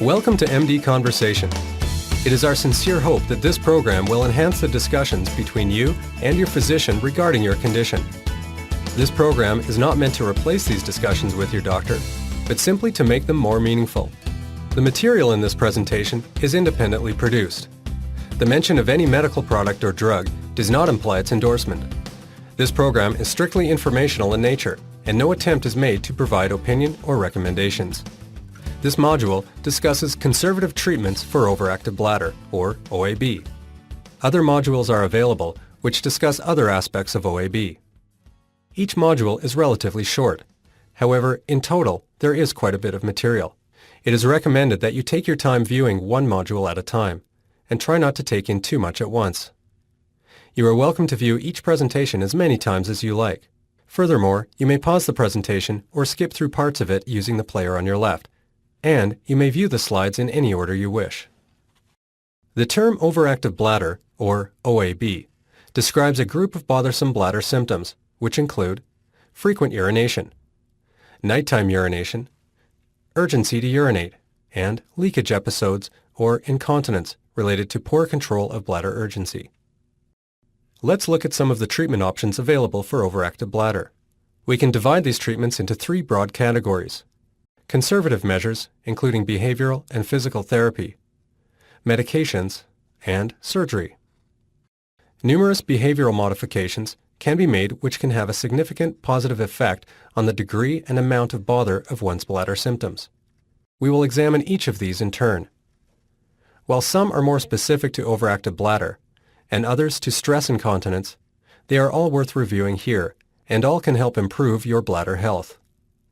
Welcome to MD Conversation. It is our sincere hope that this program will enhance the discussions between you and your physician regarding your condition. This program is not meant to replace these discussions with your doctor, but simply to make them more meaningful. The material in this presentation is independently produced. The mention of any medical product or drug does not imply its endorsement. This program is strictly informational in nature, and no attempt is made to provide opinion or recommendations. This module discusses conservative treatments for overactive bladder, or OAB. Other modules are available which discuss other aspects of OAB. Each module is relatively short. However, in total, there is quite a bit of material. It is recommended that you take your time viewing one module at a time, and try not to take in too much at once. You are welcome to view each presentation as many times as you like. Furthermore, you may pause the presentation or skip through parts of it using the player on your left, and you may view the slides in any order you wish. The term overactive bladder, or OAB, describes a group of bothersome bladder symptoms, which include frequent urination, nighttime urination, urgency to urinate, and leakage episodes or incontinence related to poor control of bladder urgency. Let's look at some of the treatment options available for overactive bladder. We can divide these treatments into three broad categories: conservative measures, including behavioral and physical therapy, medications, and surgery. Numerous behavioral modifications can be made which can have a significant positive effect on the degree and amount of bother of one's bladder symptoms. We will examine each of these in turn. While some are more specific to overactive bladder, and others to stress incontinence, they are all worth reviewing here, and all can help improve your bladder health.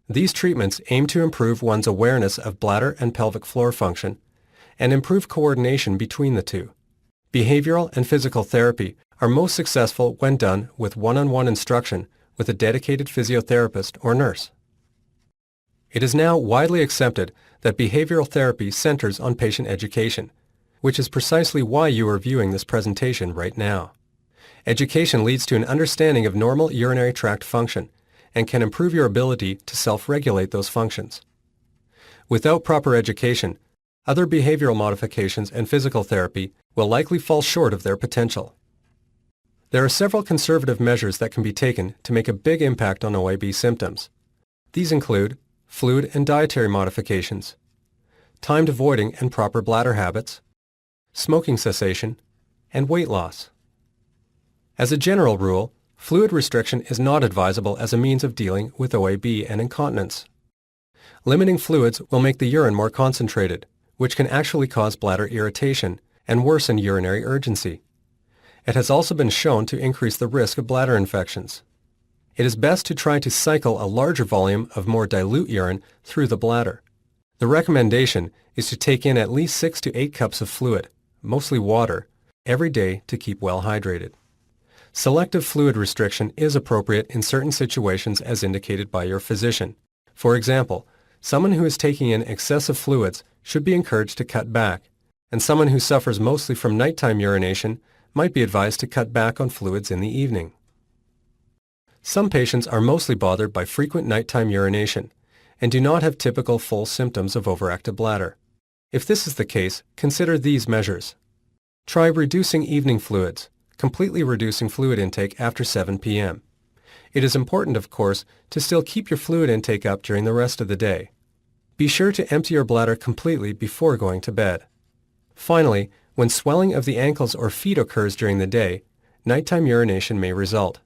These treatments aim to improve one's awareness of bladder and pelvic floor function and improve coordination between the two. Behavioral and physical therapy are most successful when done with one-on-one instruction with a dedicated physiotherapist or nurse. It is now widely accepted that behavioral therapy centers on patient education, which is precisely why you are viewing this presentation right now. Education leads to an understanding of normal urinary tract function and can improve your ability to self-regulate those functions. Without proper education, other behavioral modifications and physical therapy will likely fall short of their potential. There are several conservative measures that can be taken to make a big impact on OAB symptoms. These include fluid and dietary modifications, timed avoiding and proper bladder habits, smoking cessation, and weight loss. As a general rule, fluid restriction is not advisable as a means of dealing with OAB and incontinence. Limiting fluids will make the urine more concentrated, which can actually cause bladder irritation and worsen urinary urgency. It has also been shown to increase the risk of bladder infections. It is best to try to cycle a larger volume of more dilute urine through the bladder. The recommendation is to take in at least 6 to 8 cups of fluid, mostly water, every day to keep well hydrated. Selective fluid restriction is appropriate in certain situations as indicated by your physician. For example, someone who is taking in excessive fluids should be encouraged to cut back, and someone who suffers mostly from nighttime urination might be advised to cut back on fluids in the evening. Some patients are mostly bothered by frequent nighttime urination and do not have typical full symptoms of overactive bladder. If this is the case, consider these measures. Try reducing evening fluids, completely reducing fluid intake after 7 p.m. It is important, of course, to still keep your fluid intake up during the rest of the day. Be sure to empty your bladder completely before going to bed. Finally, when swelling of the ankles or feet occurs during the day, nighttime urination may result.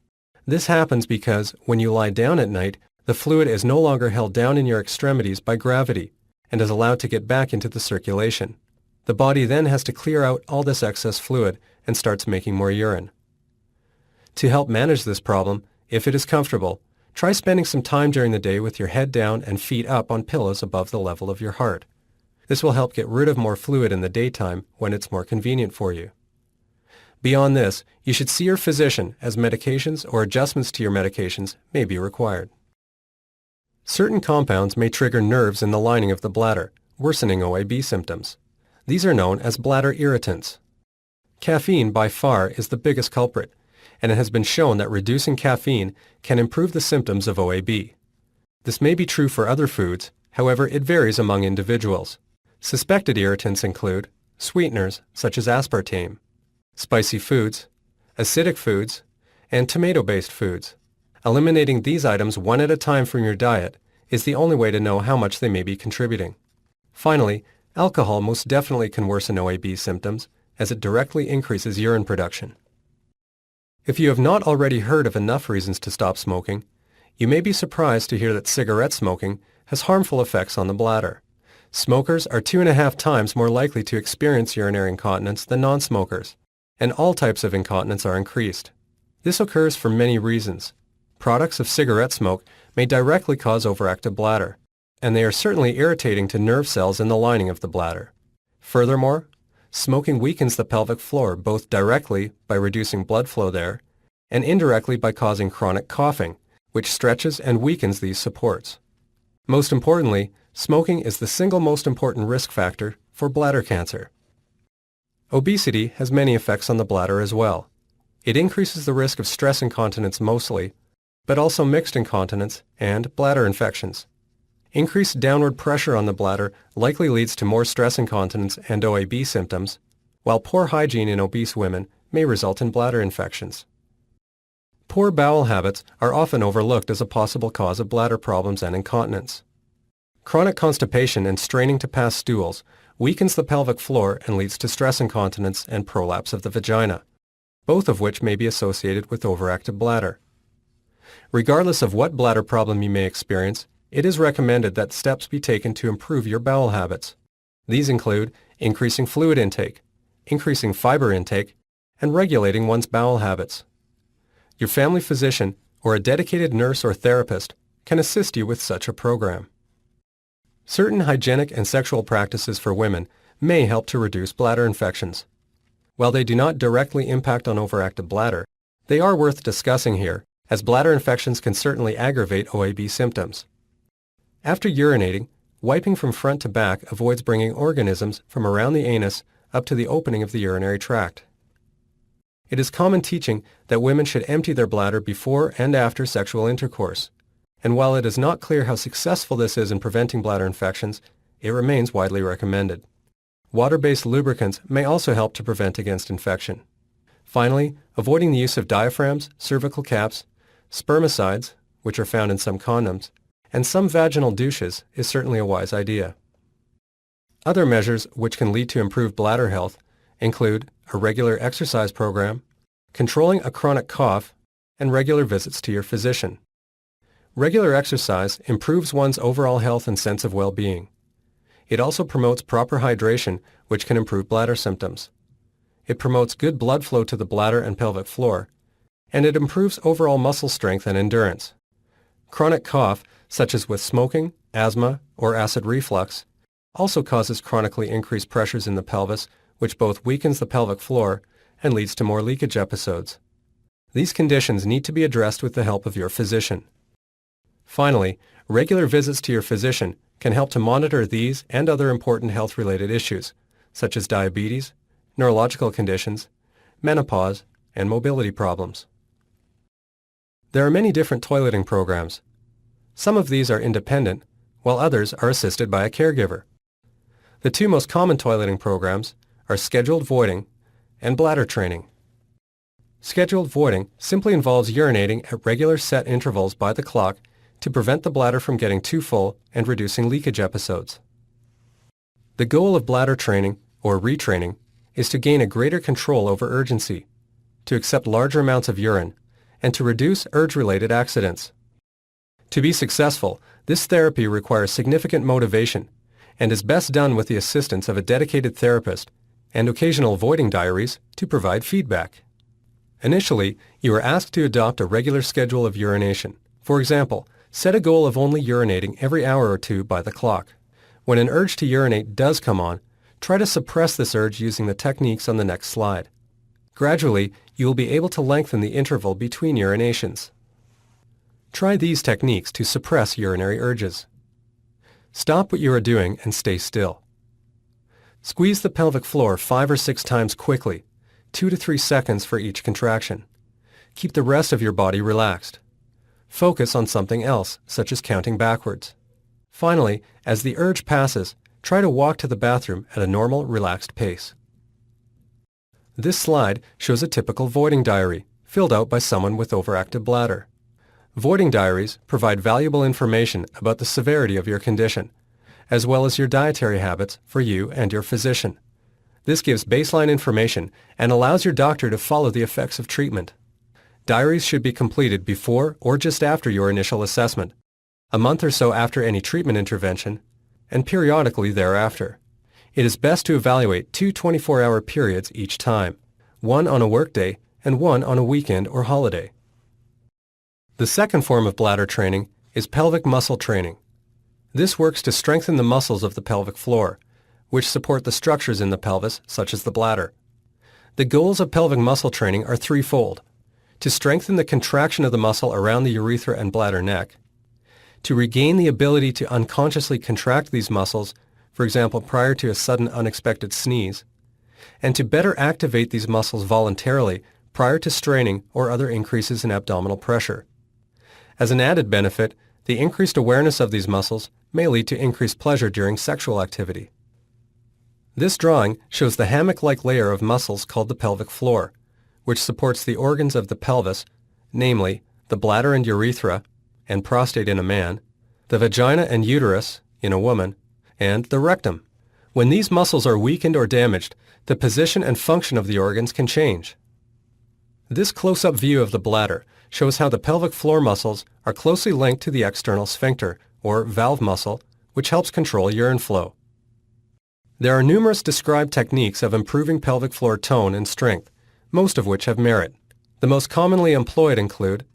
This happens because when you lie down at night, the fluid is no longer held down in your extremities by gravity and is allowed to get back into the circulation. The body then has to clear out all this excess fluid and starts making more urine. To help manage this problem, if it is comfortable, try spending some time during the day with your head down and feet up on pillows above the level of your heart. This will help get rid of more fluid in the daytime when it's more convenient for you. Beyond this, you should see your physician as medications or adjustments to your medications may be required. Certain compounds may trigger nerves in the lining of the bladder, worsening OAB symptoms. These are known as bladder irritants. Caffeine by far is the biggest culprit, and it has been shown that reducing caffeine can improve the symptoms of OAB. This may be true for other foods, however it varies among individuals. Suspected irritants include sweeteners such as aspartame, spicy foods, acidic foods, and tomato-based foods. Eliminating these items one at a time from your diet is the only way to know how much they may be contributing. Finally, alcohol most definitely can worsen OAB symptoms as it directly increases urine production. If you have not already heard of enough reasons to stop smoking, you may be surprised to hear that cigarette smoking has harmful effects on the bladder. Smokers are 2.5 times more likely to experience urinary incontinence than non-smokers, and all types of incontinence are increased. This occurs for many reasons. Products of cigarette smoke may directly cause overactive bladder, and they are certainly irritating to nerve cells in the lining of the bladder. Furthermore, smoking weakens the pelvic floor both directly by reducing blood flow there and indirectly by causing chronic coughing, which stretches and weakens these supports. Most importantly, smoking is the single most important risk factor for bladder cancer. Obesity has many effects on the bladder as well. It increases the risk of stress incontinence mostly, but also mixed incontinence and bladder infections. Increased downward pressure on the bladder likely leads to more stress incontinence and OAB symptoms, while poor hygiene in obese women may result in bladder infections. Poor bowel habits are often overlooked as a possible cause of bladder problems and incontinence. Chronic constipation and straining to pass stools weakens the pelvic floor and leads to stress incontinence and prolapse of the vagina, both of which may be associated with overactive bladder. Regardless of what bladder problem you may experience, it is recommended that steps be taken to improve your bowel habits. These include increasing fluid intake, increasing fiber intake, and regulating one's bowel habits. Your family physician or a dedicated nurse or therapist can assist you with such a program. Certain hygienic and sexual practices for women may help to reduce bladder infections. While they do not directly impact on overactive bladder, they are worth discussing here, as bladder infections can certainly aggravate OAB symptoms. After urinating, wiping from front to back avoids bringing organisms from around the anus up to the opening of the urinary tract. It is common teaching that women should empty their bladder before and after sexual intercourse, and while it is not clear how successful this is in preventing bladder infections, it remains widely recommended. Water-based lubricants may also help to prevent against infection. Finally, avoiding the use of diaphragms, cervical caps, spermicides, which are found in some condoms, and some vaginal douches is certainly a wise idea. Other measures which can lead to improved bladder health include a regular exercise program, controlling a chronic cough, and regular visits to your physician. Regular exercise improves one's overall health and sense of well-being. It also promotes proper hydration, which can improve bladder symptoms. It promotes good blood flow to the bladder and pelvic floor, and it improves overall muscle strength and endurance. Chronic cough, such as with smoking, asthma, or acid reflux, also causes chronically increased pressures in the pelvis, which both weakens the pelvic floor and leads to more leakage episodes. These conditions need to be addressed with the help of your physician. Finally, regular visits to your physician can help to monitor these and other important health-related issues, such as diabetes, neurological conditions, menopause, and mobility problems. There are many different toileting programs. Some of these are independent, while others are assisted by a caregiver. The two most common toileting programs are scheduled voiding and bladder training. Scheduled voiding simply involves urinating at regular set intervals by the clock to prevent the bladder from getting too full and reducing leakage episodes. The goal of bladder training, or retraining, is to gain a greater control over urgency, to accept larger amounts of urine, and to reduce urge-related accidents. To be successful, this therapy requires significant motivation and is best done with the assistance of a dedicated therapist and occasional voiding diaries to provide feedback. Initially, you are asked to adopt a regular schedule of urination. For example, set a goal of only urinating every hour or two by the clock. When an urge to urinate does come on, try to suppress this urge using the techniques on the next slide. Gradually, you will be able to lengthen the interval between urinations. Try these techniques to suppress urinary urges. Stop what you are doing and stay still. Squeeze the pelvic floor 5 or 6 times quickly, 2 to 3 seconds for each contraction. Keep the rest of your body relaxed. Focus on something else, such as counting backwards. Finally, as the urge passes, try to walk to the bathroom at a normal, relaxed pace. This slide shows a typical voiding diary, filled out by someone with overactive bladder. Voiding diaries provide valuable information about the severity of your condition, as well as your dietary habits for you and your physician. This gives baseline information and allows your doctor to follow the effects of treatment. Diaries should be completed before or just after your initial assessment, a month or so after any treatment intervention, and periodically thereafter. It is best to evaluate 2 24-hour periods each time, one on a workday and one on a weekend or holiday. The second form of bladder training is pelvic muscle training. This works to strengthen the muscles of the pelvic floor, which support the structures in the pelvis, such as the bladder. The goals of pelvic muscle training are threefold: to strengthen the contraction of the muscle around the urethra and bladder neck, to regain the ability to unconsciously contract these muscles, for example, prior to a sudden unexpected sneeze, and to better activate these muscles voluntarily prior to straining or other increases in abdominal pressure. As an added benefit, the increased awareness of these muscles may lead to increased pleasure during sexual activity. This drawing shows the hammock-like layer of muscles called the pelvic floor, which supports the organs of the pelvis, namely the bladder and urethra, and prostate in a man, the vagina and uterus in a woman, and the rectum. When these muscles are weakened or damaged, the position and function of the organs can change. This close-up view of the bladder shows how the pelvic floor muscles are closely linked to the external sphincter, or valve muscle, which helps control urine flow. There are numerous described techniques of improving pelvic floor tone and strength, most of which have merit. The most commonly employed include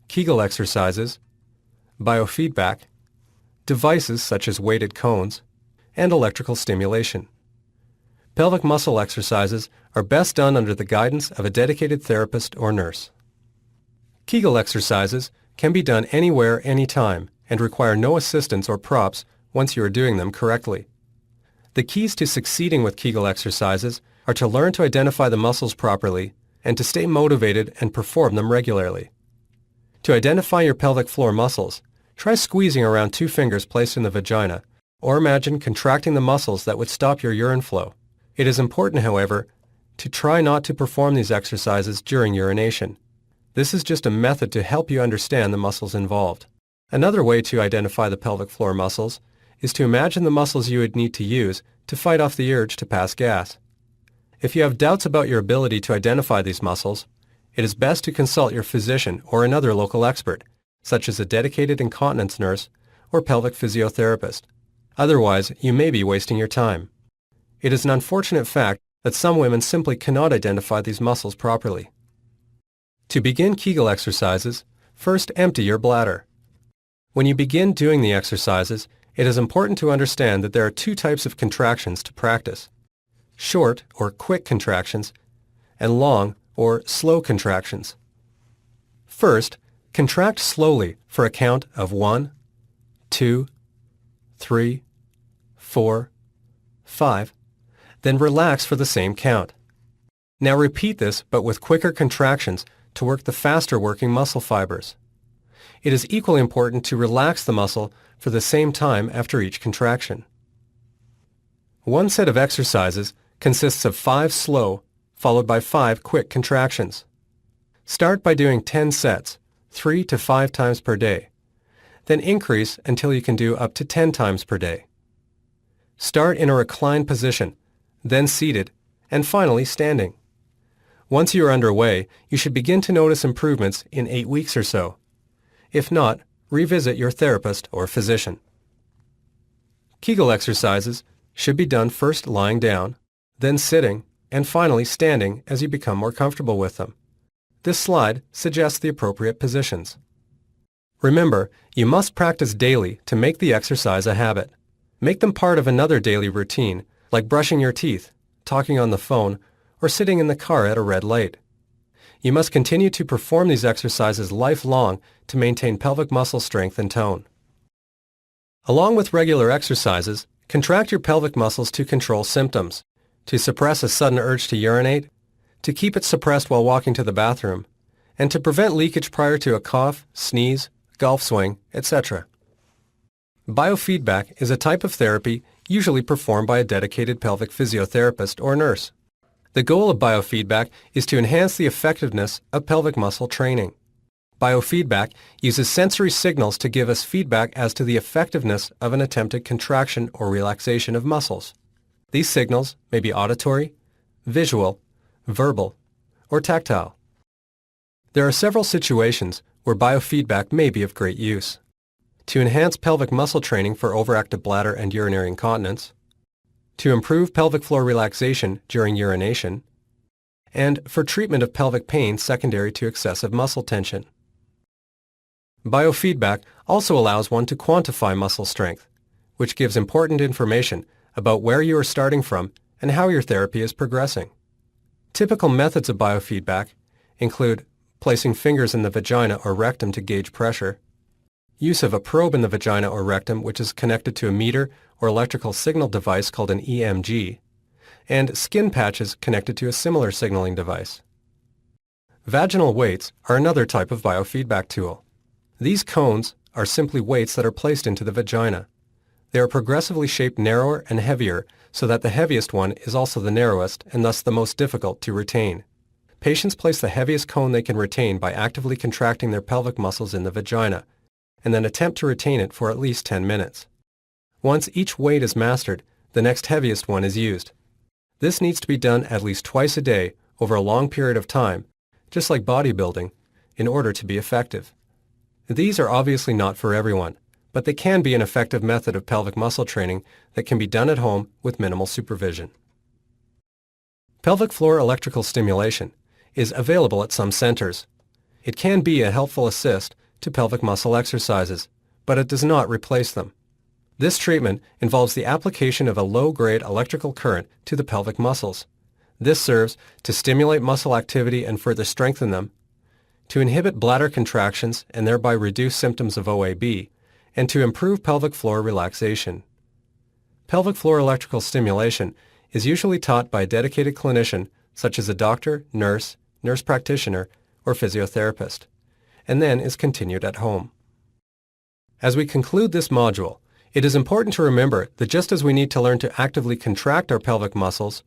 Kegel exercises, biofeedback, devices such as weighted cones, and electrical stimulation. Pelvic muscle exercises are best done under the guidance of a dedicated therapist or nurse. Kegel exercises can be done anywhere, anytime, and require no assistance or props once you are doing them correctly. The keys to succeeding with Kegel exercises are to learn to identify the muscles properly and to stay motivated and perform them regularly. To identify your pelvic floor muscles, try squeezing around 2 fingers placed in the vagina, or imagine contracting the muscles that would stop your urine flow. It is important, however, to try not to perform these exercises during urination. This is just a method to help you understand the muscles involved. Another way to identify the pelvic floor muscles is to imagine the muscles you would need to use to fight off the urge to pass gas. If you have doubts about your ability to identify these muscles, it is best to consult your physician or another local expert, such as a dedicated incontinence nurse or pelvic physiotherapist. Otherwise, you may be wasting your time. It is an unfortunate fact that some women simply cannot identify these muscles properly. To begin Kegel exercises, first empty your bladder. When you begin doing the exercises, it is important to understand that there are 2 types of contractions to practice: short or quick contractions and long or slow contractions. First, contract slowly for a count of 1, 2, 3, 4, 5, then relax for the same count. Now repeat this but with quicker contractions to work the faster working muscle fibers. It is equally important to relax the muscle for the same time after each contraction. One set of exercises consists of 5 slow, followed by 5 quick contractions. Start by doing 10 sets, 3 to 5 times per day. Then increase until you can do up to 10 times per day. Start in a reclined position, then seated, and finally standing. Once you are underway, you should begin to notice improvements in 8 weeks or so. If not, revisit your therapist or physician. Kegel exercises should be done first lying down, then sitting, and finally standing as you become more comfortable with them. This slide suggests the appropriate positions. Remember, you must practice daily to make the exercise a habit. Make them part of another daily routine, like brushing your teeth, talking on the phone, or sitting in the car at a red light. You must continue to perform these exercises lifelong to maintain pelvic muscle strength and tone. Along with regular exercises, contract your pelvic muscles to control symptoms, to suppress a sudden urge to urinate, to keep it suppressed while walking to the bathroom, and to prevent leakage prior to a cough, sneeze, golf swing, etc. Biofeedback is a type of therapy usually performed by a dedicated pelvic physiotherapist or nurse. The goal of biofeedback is to enhance the effectiveness of pelvic muscle training. Biofeedback uses sensory signals to give us feedback as to the effectiveness of an attempted contraction or relaxation of muscles. These signals may be auditory, visual, verbal, or tactile. There are several situations where biofeedback may be of great use. To enhance pelvic muscle training for overactive bladder and urinary incontinence, to improve pelvic floor relaxation during urination, and for treatment of pelvic pain secondary to excessive muscle tension. Biofeedback also allows one to quantify muscle strength, which gives important information about where you are starting from and how your therapy is progressing. Typical methods of biofeedback include placing fingers in the vagina or rectum to gauge pressure, use of a probe in the vagina or rectum which is connected to a meter or electrical signal device called an EMG, and skin patches connected to a similar signaling device. Vaginal weights are another type of biofeedback tool. These cones are simply weights that are placed into the vagina. They are progressively shaped narrower and heavier so that the heaviest one is also the narrowest and thus the most difficult to retain. Patients place the heaviest cone they can retain by actively contracting their pelvic muscles in the vagina, and then attempt to retain it for at least 10 minutes. Once each weight is mastered, the next heaviest one is used. This needs to be done at least twice a day over a long period of time, just like bodybuilding, in order to be effective. These are obviously not for everyone, but they can be an effective method of pelvic muscle training that can be done at home with minimal supervision. Pelvic floor electrical stimulation is available at some centers. It can be a helpful assist to pelvic muscle exercises, but it does not replace them. This treatment involves the application of a low-grade electrical current to the pelvic muscles. This serves to stimulate muscle activity and further strengthen them, to inhibit bladder contractions and thereby reduce symptoms of OAB, and to improve pelvic floor relaxation. Pelvic floor electrical stimulation is usually taught by a dedicated clinician such as a doctor, nurse, nurse practitioner, or physiotherapist, and then is continued at home. As we conclude this module, it is important to remember that just as we need to learn to actively contract our pelvic muscles,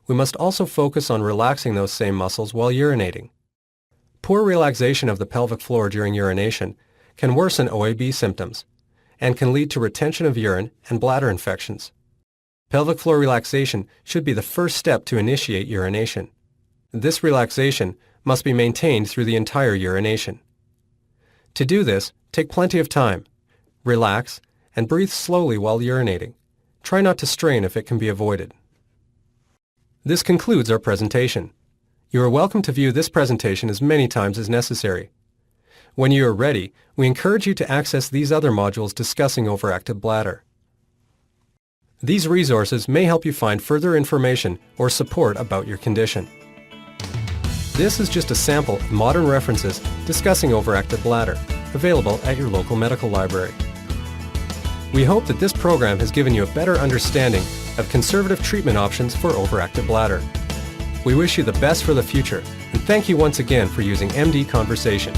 we must also focus on relaxing those same muscles while urinating. Poor relaxation of the pelvic floor during urination can worsen OAB symptoms and can lead to retention of urine and bladder infections. Pelvic floor relaxation should be the first step to initiate urination. This relaxation must be maintained through the entire urination. To do this, take plenty of time, relax, and breathe slowly while urinating. Try not to strain if it can be avoided. This concludes our presentation. You are welcome to view this presentation as many times as necessary. When you are ready, we encourage you to access these other modules discussing overactive bladder. These resources may help you find further information or support about your condition. This is just a sample of modern references discussing overactive bladder, available at your local medical library. We hope that this program has given you a better understanding of conservative treatment options for overactive bladder. We wish you the best for the future, and thank you once again for using MD Conversation.